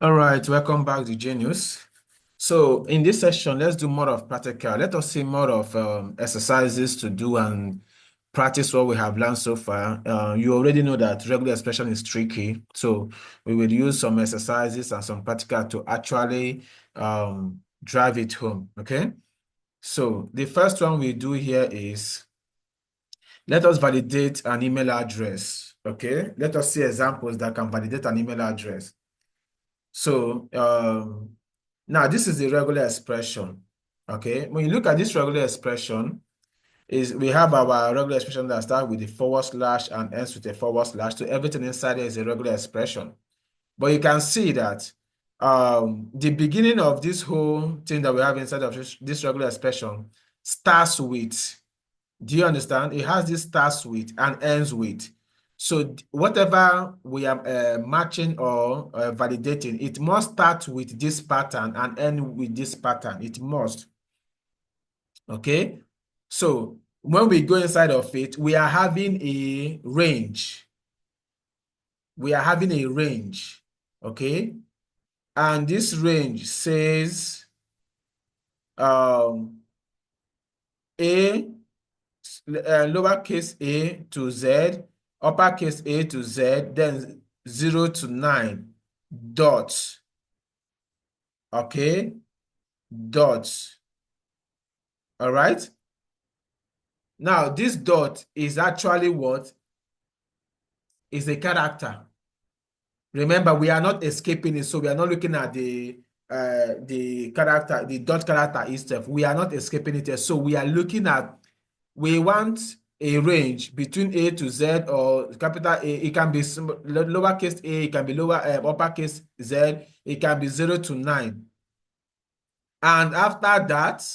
All right, welcome back to Genius. So in this session, let's do more of practical. Let us see more of exercises to do and practice what we have learned so far. You already know that regular expression is tricky. So we will use some exercises and some practical to actually drive it home, okay? So the first one we do here is, let us validate an email address, okay? Let us see examples that can validate an email address. So now this is the regular expression. Okay, when you look at this regular expression, we have our regular expression that starts with the forward slash and ends with a forward slash. So everything inside there is a regular expression. But you can see that the beginning of this whole thing that we have inside of this regular expression starts with, do you understand? It has this starts with and ends with. So whatever we are matching or validating, it must start with this pattern and end with this pattern. It must. Okay? So when we go inside of it, we are having a range. We are having a range. Okay? And this range says A, lowercase a to z, uppercase A to Z, then 0 to 9, dots. Okay? Dots. All right? Now, this dot is actually what? Is a character. Remember, we are not escaping it, so we are not looking at the character, the dot character itself. We are not escaping it, so we are looking at, we want a range between A to Z or capital A. It can be lowercase a, it can be uppercase Z, it can be 0 to 9. And after that,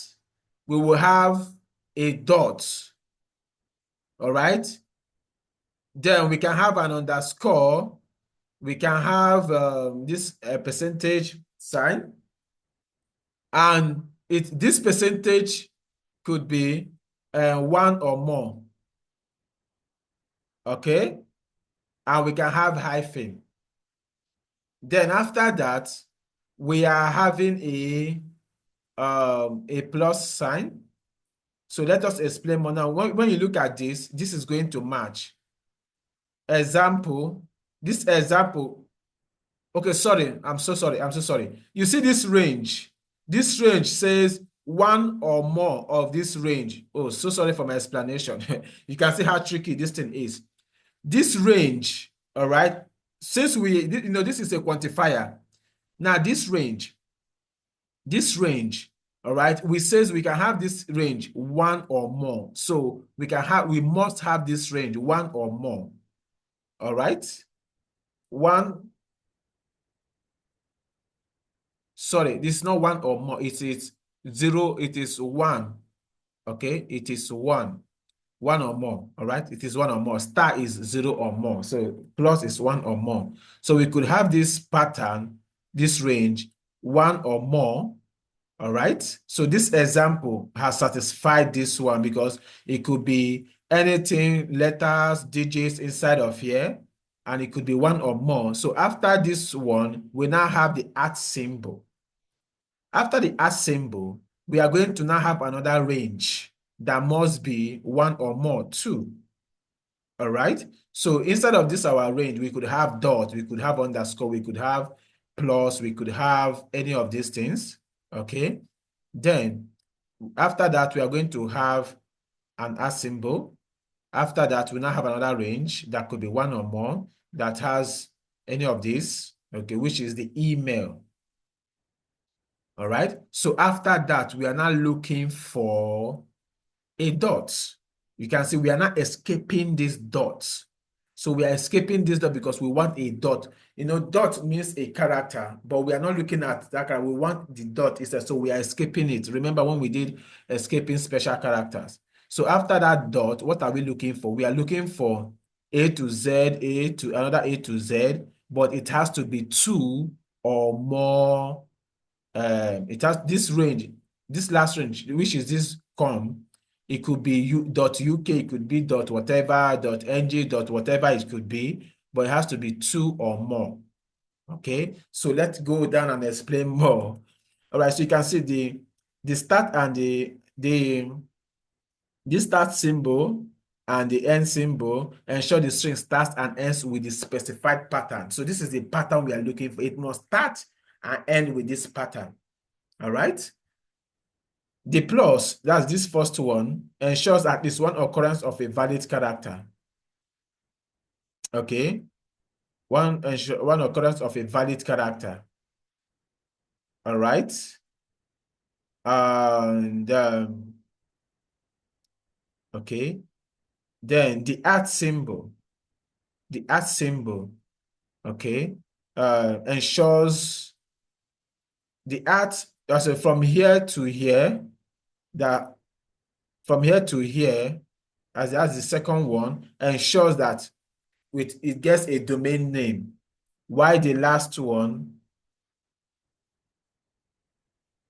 we will have a dot. All right? Then we can have an underscore. We can have this percentage sign. And this percentage could be 1 or more. Okay? And we can have hyphen. Then after that, we are having a plus sign. So let us explain more now. When you look at this, this is going to match. Example, this example, okay, sorry, I'm so sorry. You see this range? This range says 1 or more of this range. Oh, so sorry for my explanation. You can see how tricky this thing is. This range, all right, since this is a quantifier. Now this range, all right, we says we can have this range 1 or more. So we must have this range 1 or more. All right. Sorry, this is not 1 or more. It is 0. It is 1. Okay. It is 1. 1 or more. All right. It is 1 or more. Star is 0 or more. So plus is 1 or more. So we could have this pattern, this range, 1 or more. All right. So this example has satisfied this one because it could be anything, letters, digits inside of here, and it could be 1 or more. So after this one, we now have the @ symbol. After the @ symbol, we are going to now have another range that must be 1 or more too. All right. So instead of this, our range, we could have dot, we could have underscore, we could have plus, we could have any of these things. Okay. Then after that, we are going to have an @ symbol. After that, we now have another range that could be 1 or more that has any of these, okay, which is the email. All right. So after that, we are now looking for a dot. You can see we are not escaping this dot. So we are escaping this dot because we want a dot. Dot means a character, but we are not looking at that character. We want the dot instead, so we are escaping it. Remember when we did escaping special characters. So after that dot, what are we looking for? We are looking for A to Z, another A to Z, but it has to be 2 or more. It has this range, this last range, which is this com. It could be .uk, it could be .whatever, .ng, .whatever it could be, but it has to be 2 or more. Okay, so let's go down and explain more. All right, so you can see the start and the start symbol and the end symbol ensure the string starts and ends with the specified pattern. So this is the pattern we are looking for. It must start and end with this pattern. All right. The plus, that's this first one, ensures at least one occurrence of a valid character. Okay. One occurrence of a valid character. All right. And okay. Then the at symbol, okay, ensures the at, also from here to here, that from here to here, as the second one, ensures that it gets a domain name. Why the last one,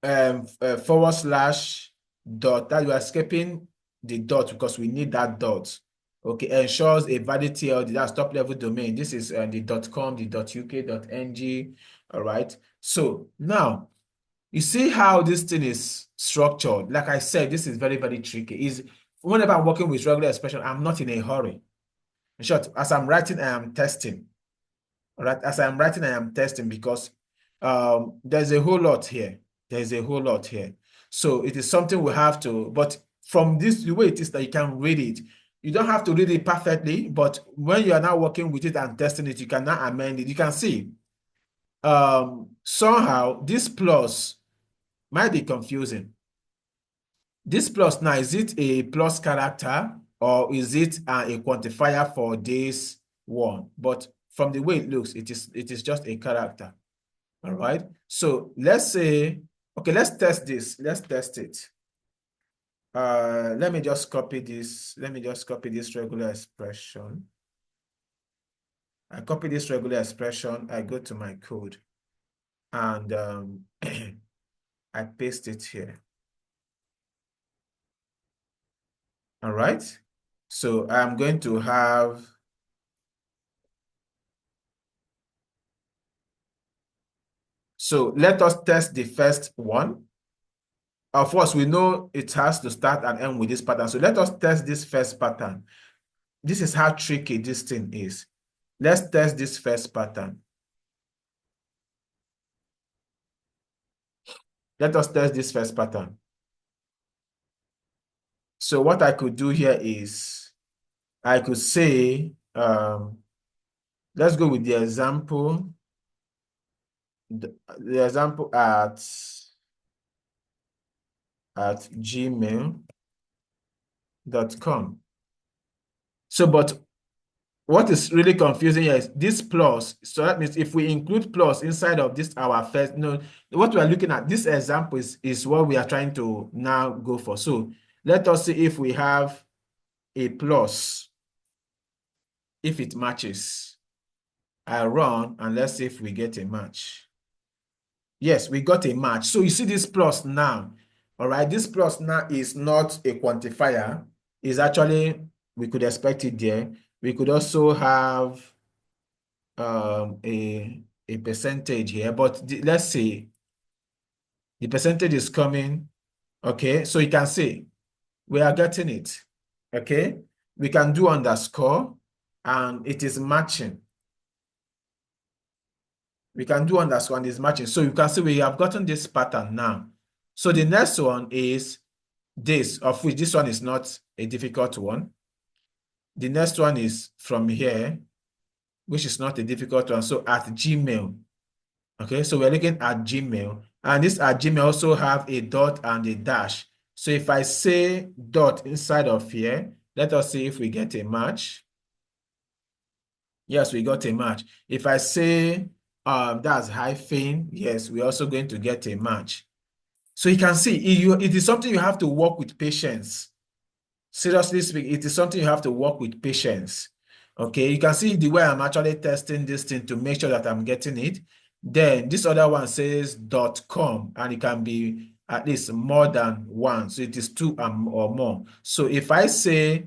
forward slash dot, that you are skipping the dot because we need that dot. Okay, ensures a valid TLD, that's top level domain. This is the .com, the .uk, .ng. All right. So now you see how this thing is structured. Like I said, this is very, very tricky. Is whenever I'm working with regular expression, I'm not in a hurry. In short, as I'm writing, I am testing. All right, as I'm writing, I am testing because there's a whole lot here. There's a whole lot here. So it is something we have to, but from this, the way it is that you can read it, you don't have to read it perfectly, but when you are now working with it and testing it, you can now amend it. You can see somehow this plus might be confusing. This plus now, is it a plus character or is it a quantifier for this one? But from the way it looks, it is just a character. All right. So let's say, okay, let's test this. Let's test it. Let me just copy this. Let me just copy this regular expression. I copy this regular expression. I go to my code and I paste it here. All right. So I'm going to have, so let us test the first one. Of course, we know it has to start and end with this pattern. So let us test this first pattern. This is how tricky this thing is. Let's test this first pattern. Let us test this first pattern. So what I could do here is I could say, let's go with the example. The example at gmail.com. So, but what is really confusing here is this plus. So that means if we include plus inside of this, our first, what we are looking at, this example is what we are trying to now go for. So let us see if we have a plus, if it matches. I run and let's see if we get a match. Yes, we got a match. So you see this plus now. All right, this plus now is not a quantifier. It's actually, we could expect it there. We could also have a percentage here, but let's say the percentage is coming. Okay, so you can see we are getting it. Okay, we can do underscore and it is matching. We can do underscore and it's matching. So you can see we have gotten this pattern now. So the next one is this, of which this one is not a difficult one. The next one is from here, which is not a difficult one. So at Gmail. Okay, so we're looking at Gmail. And this at Gmail also have a dot and a dash. So if I say dot inside of here, let us see if we get a match. Yes, we got a match. If I say that's hyphen, yes, we're also going to get a match. So you can see it is something you have to work with patience. Seriously speaking, it is something you have to work with patience. Okay, you can see the way I'm actually testing this thing to make sure that I'm getting it. Then this other one says .com and it can be at least more than one. So it is two or more. So if I say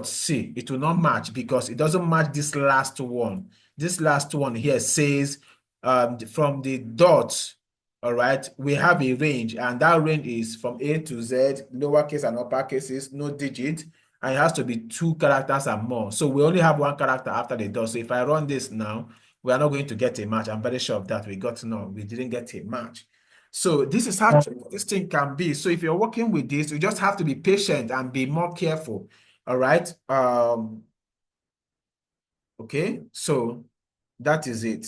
.c, it will not match because it doesn't match this last one. This last one here says from the dot, all right, we have a range, and that range is from A to Z, lowercase and upper cases, no digit, and it has to be 2 characters and more. So we only have 1 character after the dot. So if I run this now, we are not going to get a match. I'm very sure of that. We didn't get a match. So this is how this thing can be. So if you're working with this, you just have to be patient and be more careful. All right. Okay, so that is it.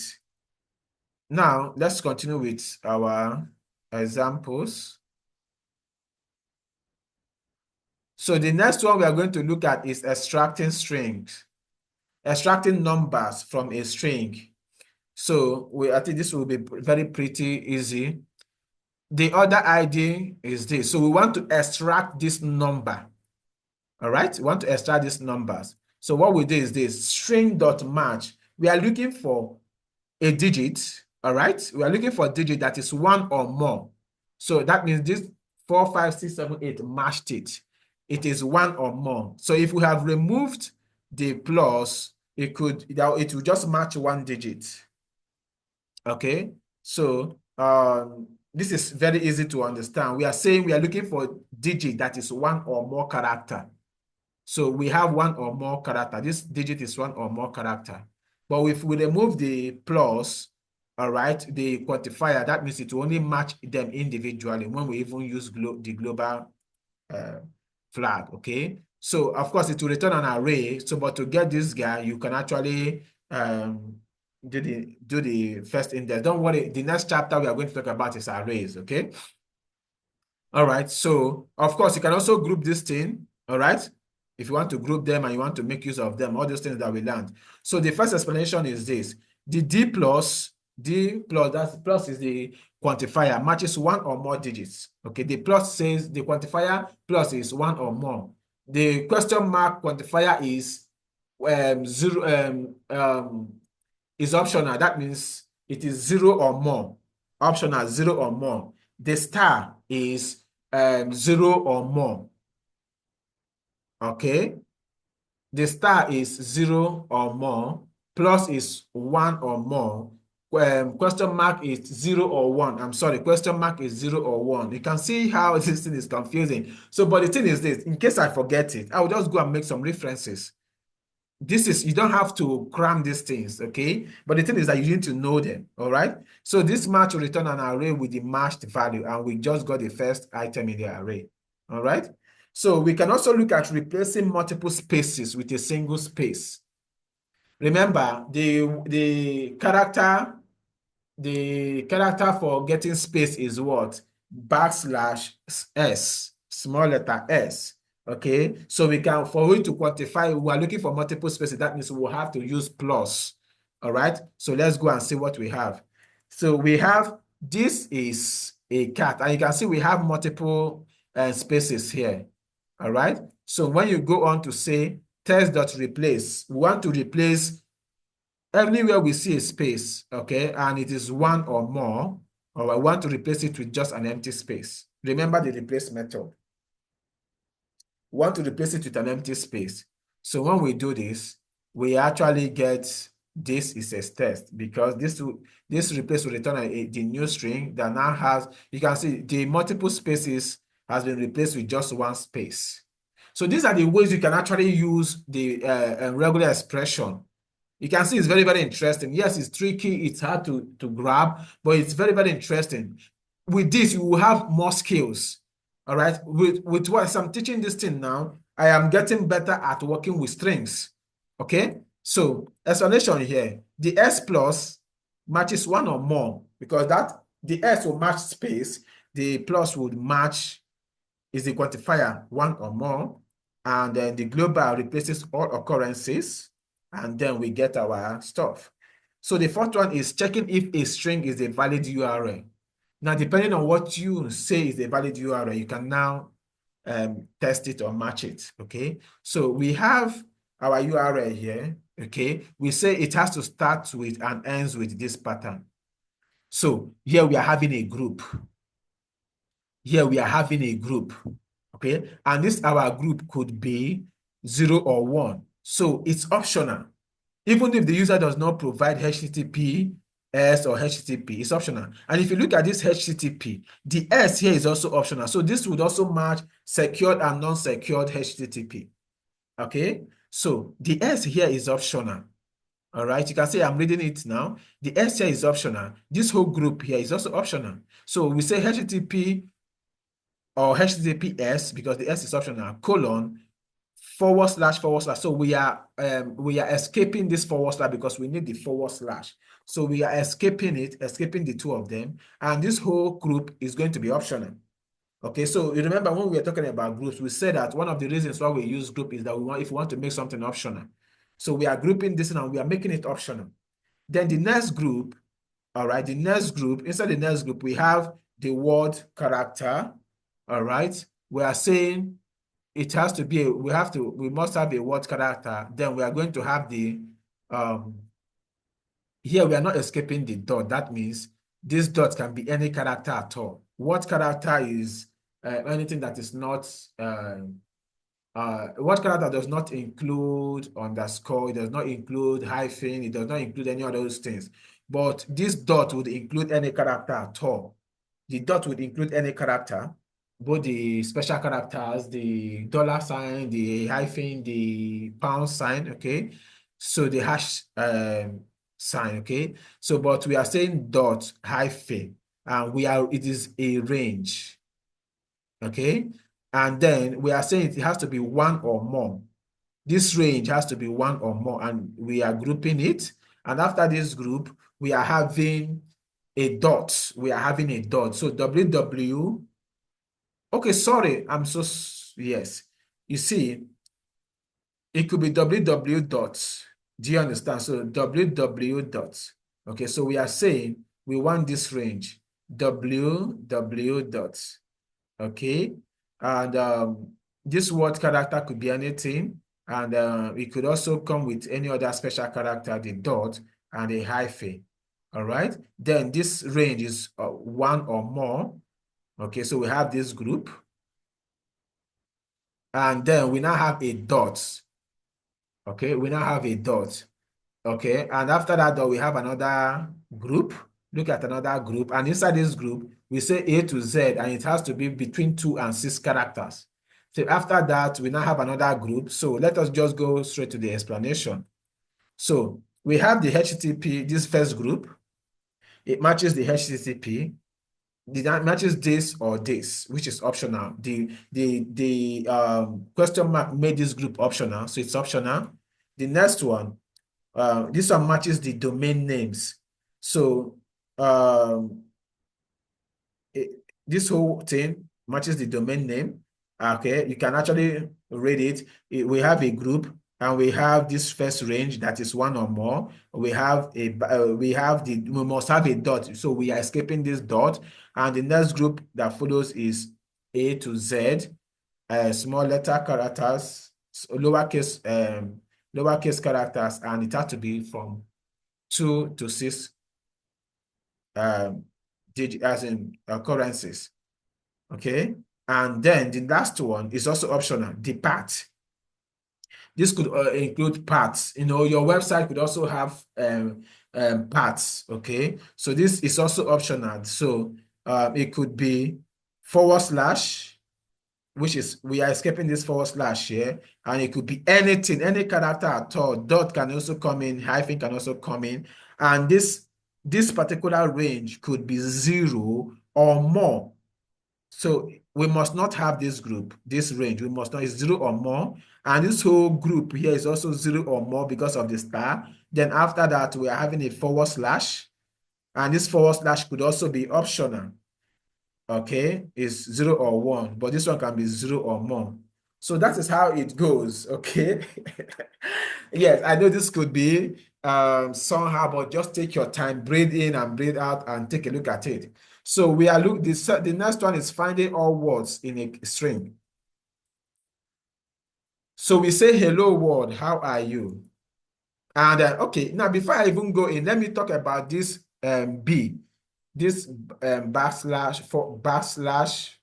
Now, let's continue with our examples. So the next one we are going to look at is extracting strings, extracting numbers from a string. So I think this will be pretty easy. The other idea is this. So we want to extract this number. All right, we want to extract these numbers. So what we do is this, string.match. We are looking for a digit. All right, we are looking for a digit that is 1 or more. So that means this 4, 5, 6, 7, 8 matched it. It is 1 or more. So if we have removed the plus, it will just match 1 digit. Okay, so this is very easy to understand. We are saying we are looking for a digit that is 1 or more character. So we have 1 or more character. This digit is 1 or more character. But if we remove the plus, all right, the quantifier, that means it will only match them individually when we even use the global flag, okay? So, of course, it will return an array. So, but to get this guy, you can actually do the first index. Don't worry, the next chapter we are going to talk about is arrays, okay? All right, so, of course, you can also group this thing, all right? If you want to group them and you want to make use of them, all those things that we learned. So the first explanation is this. The D plus, that plus is the quantifier, matches 1 or more digits. Okay, the plus says the quantifier plus is 1 or more. The question mark quantifier is is optional. That means it is 0 or more. Optional, 0 or more. The star is 0 or more. Okay, the star is 0 or more, plus is 1 or more, question mark is 0 or 1. I'm sorry, question mark is 0 or 1. You can see how this thing is confusing. So, but the thing is this, in case I forget it, I will just go and make some references. You don't have to cram these things, okay? But the thing is that you need to know them, all right? So this match will return an array with the matched value, and we just got the first item in the array, all right? So we can also look at replacing multiple spaces with a single space. Remember, the character for getting space is what? \s, small letter s. Okay, so for we to quantify, we are looking for multiple spaces. That means we'll have to use plus. All right, so let's go and see what we have. So we have, this is a cat, and you can see we have multiple spaces here. All right, so when you go on to say test.replace, we want to replace everywhere we see a space, okay, and it is 1 or more, or I want to replace it with just an empty space. Remember the replace method. We want to replace it with an empty space. So when we do this, we actually get this is a test, because this replace will return the new string that now has, you can see the multiple spaces has been replaced with just 1 space. So these are the ways you can actually use the regular expression. You can see it's very, very interesting. Yes, it's tricky. It's hard to grab, but it's very, very interesting. With this, you will have more skills. All right. With what I'm teaching this thing now, I am getting better at working with strings. Okay. So explanation here, the S plus matches 1 or more, because the S will match space, the plus would match is the quantifier 1 or more, and then the global replaces all occurrences, and then we get our stuff. So the fourth one is checking if a string is a valid URL. Now, depending on what you say is a valid URL, you can now test it or match it, okay? So we have our URL here, okay? We say it has to start with and ends with this pattern. So here we are having a group. Here we are having a group, okay? And this our group could be 0 or 1. So it's optional. Even if the user does not provide HTTP S or HTTP. It's optional. And if you look at this HTTP, the S here is also optional. So this would also match secured and non-secured HTTP. Okay, so the S here is optional. All right, you can say I'm reading it now. The S here is optional. This whole group here is also optional. So we say HTTP or HTTPS because the S is optional, colon, forward slash, forward slash. So we are escaping this forward slash because we need the forward slash. So we are escaping it, escaping the two of them. And this whole group is going to be optional. Okay, so you remember when we were talking about groups, we said that one of the reasons why we use group is that if we want to make something optional. So we are grouping this and we are making it optional. Then the next group, all right, the next group, inside the next group, we have the word character, all right? We are saying it has to be, we must have a word character. Then we are going to have the, here we are not escaping the dot. That means this dot can be any character at all. What character is anything that is not, what character does not include underscore, it does not include hyphen, it does not include any of those things. But this dot would include any character at all. The dot would include any character, both the special characters, the dollar sign, the hyphen, the pound sign, okay? So the hash sign, okay? So, but we are saying dot hyphen, and it is a range, okay? And then we are saying it has to be one or more. This range has to be one or more, and we are grouping it. And after this group, we are having a dot. We are having a dot. So WW, okay, sorry, yes. You see, it could be WW dots. Do you understand? So WW dots. Okay, so we are saying we want this range, WW dots. Okay, and this word character could be anything, and it could also come with any other special character, the dot and a hyphen. All right, then this range is one or more. Okay, so we have this group, and then we now have a dot. Okay, we now have a dot. Okay, and after that dot, we have another group. Look at another group, and inside this group, we say A to Z, and it has to be between 2 and 6 characters. So after that, we now have another group. So let us just go straight to the explanation. So we have the HTTP, this first group. It matches the HTTP. It matches this or this, which is optional. The question mark made this group optional, so it's optional. The next one, this one matches the domain names. So this whole thing matches the domain name. Okay, you can actually read it. We have a group, and we have this first range that is one or more. We must have a dot. So we are escaping this dot, and the next group that follows is A to Z, small letter characters, lowercase characters, and it has to be from 2 to 6 as in occurrences. Okay, and then the last one is also optional, the path. This could include paths. You know, your website could also have paths. Okay, so this is also optional. So it could be forward slash, which is we are escaping this forward slash here, and it could be anything, any character at all. Dot can also come in, hyphen can also come in, and this particular range could be 0 or more. So we must not have this group, this range. We must not, it's 0 or more. And this whole group here is also 0 or more because of the star. Then after that, we are having a forward slash. And this forward slash could also be optional. Okay, it's 0 or 1, but this one can be 0 or more. So that is how it goes. Okay. Yes, I know this could be somehow, but just take your time, breathe in and breathe out, and take a look at it. So we are the next one is finding all words in a string. So we say, hello world, how are you? And okay, now before I even go in, let me talk about this B, this forward slash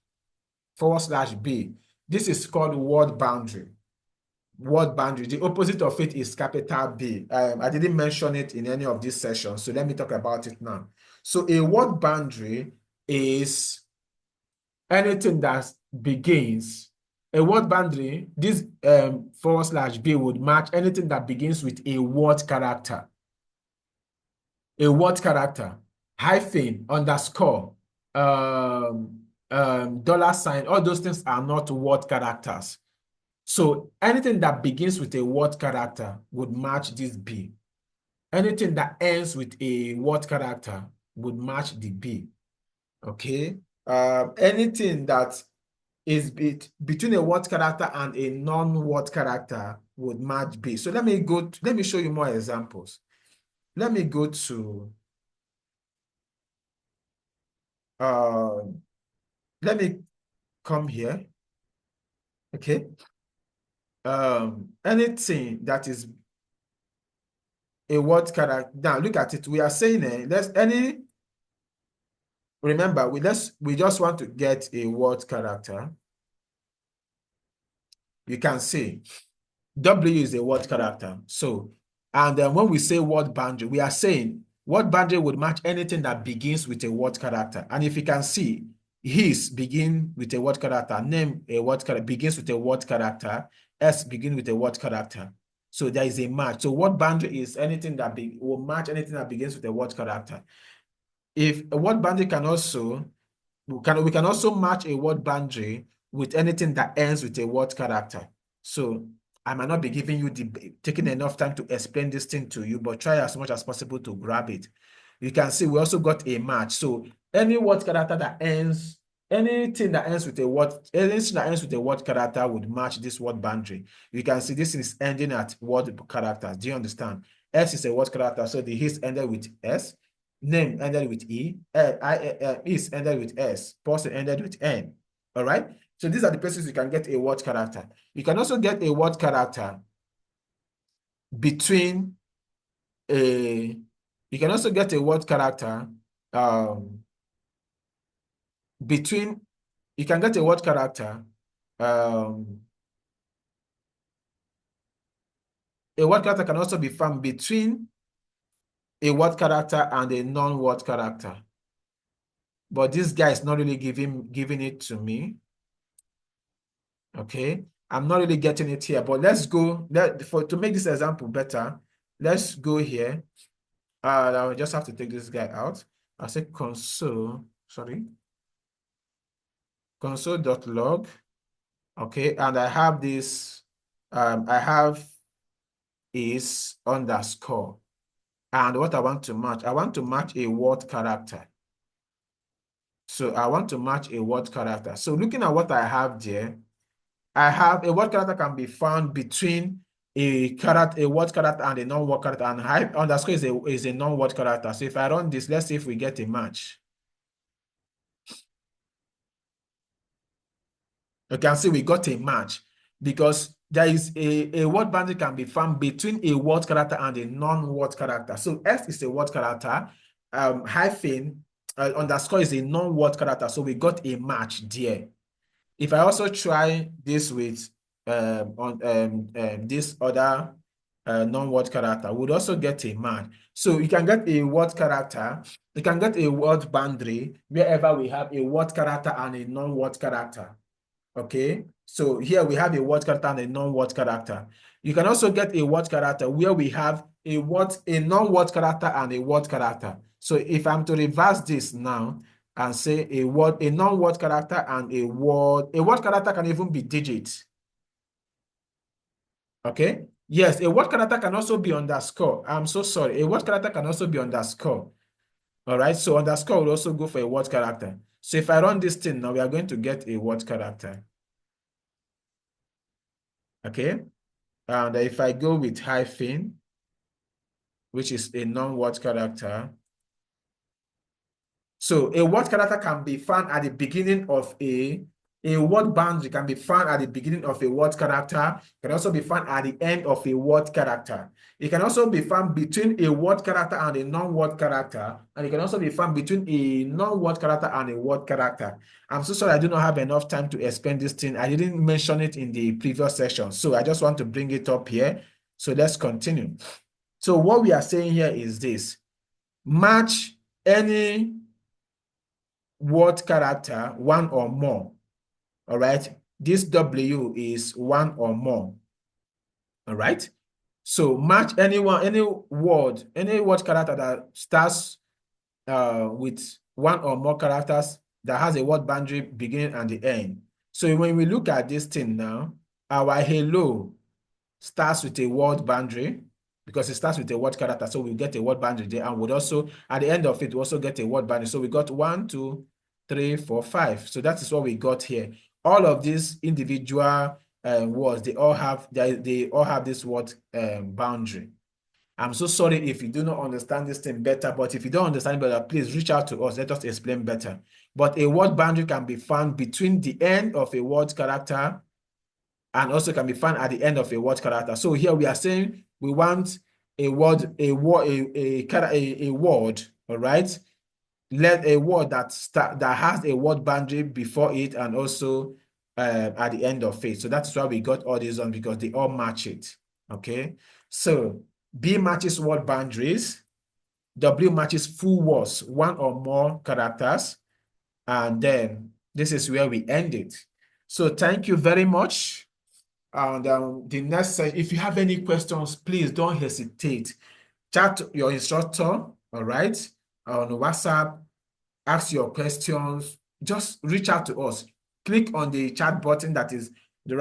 B. This is called word boundary. word boundary. The opposite of it is capital B. I didn't mention it in any of these sessions, so let me talk about it now. So a word boundary is anything that begins, a word boundary, this /B would match anything that begins with a word character. A word character, hyphen, underscore, $sign, all those things are not word characters. So anything that begins with a word character would match this B. Anything that ends with a word character would match the B. Okay. Anything that is between a word character and a non-word character would match B. So let me show you more examples. Let me go to let me come here. Okay. Anything that is a word character. Now look at it. We are saying remember, we just want to get a word character. You can see W is a word character. So, and then when we say word boundary, we are saying word boundary would match anything that begins with a word character. And if you can see, his begin with a word character, name a word character begins with a word character, S begin with a word character. So there is a match. So word boundary is anything that will match anything that begins with a word character. If a word boundary can also we can also match a word boundary with anything that ends with a word character. So I might not be giving you taking enough time to explain this thing to you, but try as much as possible to grab it. You can see we also got a match. So any word character that ends, anything that ends with a word character would match this word boundary. You can see this is ending at word characters. Do you understand? S is a word character, so the his ended with S. Name ended with E, is ended with S, person ended with N. All right. So these are the places you can get a word character. You can also get a word character between a, you can also get a word character between, you can get a word character, a word character can also be found between a word character and a non-word character. But this guy is not really giving it to me. Okay, I'm not really getting it here, but let's go to make this example better. Let's go here. I will just have to take this guy out. I'll say console.log. Okay, and I have this, I have is underscore. And what I want to match a word character. So I want to match a word character. So looking at what I have there, I have a word character can be found between a word character and a non-word character, and underscore is a non-word character. So if I run this, let's see if we get a match. You can see we got a match because there is a word boundary can be found between a word character and a non-word character. So S is a word character, hyphen underscore is a non-word character. So we got a match there. If I also try this with this other non-word character, we'd also get a match. So you can get a word character, you can get a word boundary wherever we have a word character and a non-word character. Okay, so here we have a word character and a non-word character. You can also get a word character where we have a non-word character and a word character. So if I'm to reverse this now and say a non-word character and a word character can even be digits. Okay, yes, a word character can also be underscore. I'm so sorry. A word character can also be underscore. All right, so underscore will also go for a word character. So if I run this thing now, we are going to get a word character. Okay, and if I go with hyphen, which is a non-word character, so a word character can be found at the beginning of a A word boundary can be found at the beginning of a word character, can also be found at the end of a word character. It can also be found between a word character and a non-word character, and it can also be found between a non-word character and a word character. I'm so sorry I do not have enough time to explain this thing. I didn't mention it in the previous session, so I just want to bring it up here. So let's continue. So what we are saying here is this: match any word character, one or more. All right. This W is one or more. All right. So match any word character that starts with one or more characters that has a word boundary beginning and the end. So when we look at this thing now, our hello starts with a word boundary because it starts with a word character. So we get a word boundary there, and would also, at the end of it, we also get a word boundary. So we got 1, 2, 3, 4, 5. So that is what we got here. All of these individual words, they all have this word boundary. I'm so sorry if you do not understand this thing better, but if you don't understand better, please reach out to us. Let us explain better. But a word boundary can be found between the end of a word character and also can be found at the end of a word character. So here we are saying we want a word, all right? Let a word that has a word boundary before it and also at the end of it. So that's why we got all these on, because they all match it. Okay. So B matches word boundaries. W matches full words, one or more characters. And then this is where we end it. So thank you very much. And the next session, if you have any questions, please don't hesitate. Chat your instructor, all right, on WhatsApp, ask your questions, just reach out to us. Click on the chat button that is the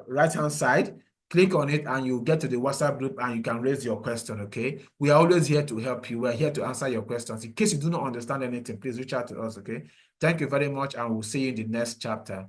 right-hand side. Click on it and you'll get to the WhatsApp group and you can raise your question, okay? We are always here to help you. We're here to answer your questions. In case you do not understand anything, please reach out to us, okay? Thank you very much, and we'll see you in the next chapter.